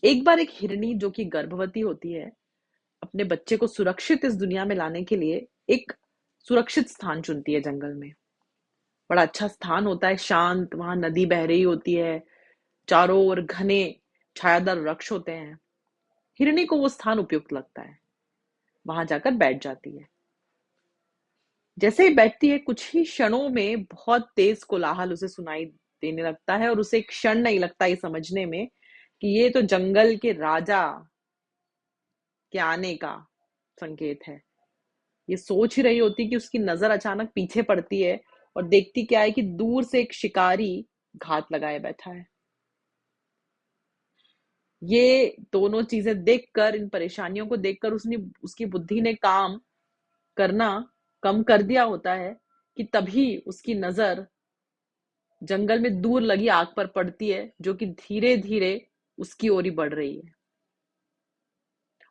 एक बार एक हिरनी जो कि गर्भवती होती है, अपने बच्चे को सुरक्षित इस दुनिया में लाने के लिए एक सुरक्षित स्थान चुनती है जंगल में। बड़ा अच्छा स्थान होता है, शांत, वहां नदी बह रही होती है, चारों ओर घने छायादार वृक्ष होते हैं। हिरनी को वो स्थान उपयुक्त लगता है, वहां जाकर बैठ जाती है। जैसे ही बैठती है, कुछ ही क्षणों में बहुत तेज कोलाहल उसे सुनाई देने लगता है और उसे एक क्षण नहीं लगता ये समझने में कि ये तो जंगल के राजा के आने का संकेत है। ये सोच ही रही होती कि उसकी नजर अचानक पीछे पड़ती है और देखती क्या है कि दूर से एक शिकारी घात लगाए बैठा है। ये दोनों चीजें देखकर, इन परेशानियों को देखकर उसने उसकी बुद्धि ने काम करना कम कर दिया होता है कि तभी उसकी नजर जंगल में दूर लगी आग पर पड़ती है, जो कि धीरे धीरे उसकी ओर ही बढ़ रही है।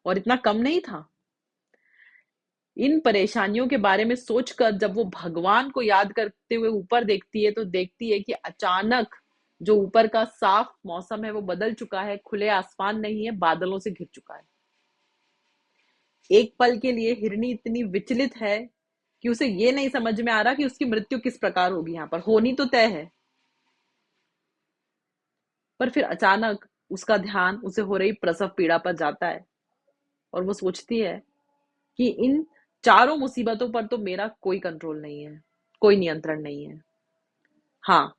और इतना कम नहीं था, इन परेशानियों के बारे में सोचकर जब वो भगवान को याद करते हुए ऊपर देखती है, तो देखती है कि अचानक जो ऊपर का साफ मौसम है वो बदल चुका है, खुले आसमान नहीं है, बादलों से घिर चुका है। एक पल के लिए हिरनी इतनी विचलित है कि उसे ये नहीं समझ में आ रहा कि उसकी मृत्यु किस प्रकार होगी। यहां पर होनी तो तय है, पर फिर अचानक उसका ध्यान उसे हो रही प्रसव पीड़ा पर जाता है और वो सोचती है कि इन चारों मुसीबतों पर तो मेरा कोई कंट्रोल नहीं है, कोई नियंत्रण नहीं है। हाँ,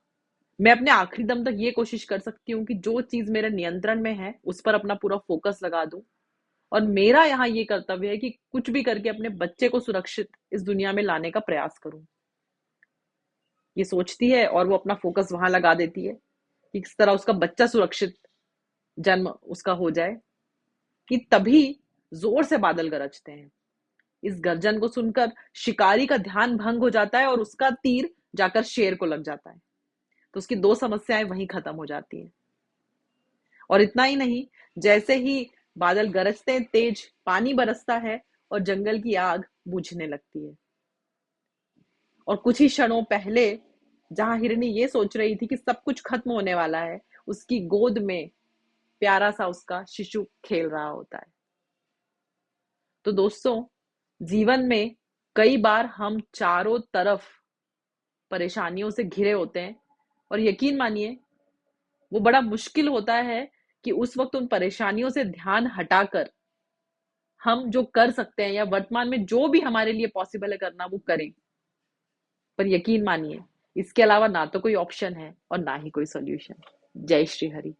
मैं अपने आखिरी दम तक ये कोशिश कर सकती हूँ कि जो चीज मेरे नियंत्रण में है उस पर अपना पूरा फोकस लगा दूं। और मेरा यहाँ ये कर्तव्य है कि कुछ भी करके अपने बच्चे को सुरक्षित इस दुनिया में लाने का प्रयास करूं। ये सोचती है और वो अपना फोकस वहां लगा देती है कि किस तरह उसका बच्चा सुरक्षित जन्म उसका हो जाए। कि तभी जोर से बादल गरजते हैं। इस गर्जन को सुनकर शिकारी का ध्यान भंग हो जाता है और उसका तीर जाकर शेर को लग जाता है। तो उसकी दो समस्याएं वहीं खत्म हो जाती हैं। और इतना ही नहीं, जैसे ही बादल गरजते हैं, तेज पानी बरसता है और जंगल की आग बुझने लगती है। और कुछ ही क्षणों पहले जहां हिरनी ये सोच रही थी कि सब कुछ खत्म होने वाला है, उसकी गोद में प्यारा सा उसका शिशु खेल रहा होता है। तो दोस्तों, जीवन में कई बार हम चारों तरफ परेशानियों से घिरे होते हैं और यकीन मानिए वो बड़ा मुश्किल होता है कि उस वक्त उन परेशानियों से ध्यान हटाकर हम जो कर सकते हैं या वर्तमान में जो भी हमारे लिए पॉसिबल है करना, वो करें। पर यकीन मानिए, इसके अलावा ना तो कोई ऑप्शन है और ना ही कोई सॉल्यूशन। जय श्री हरि।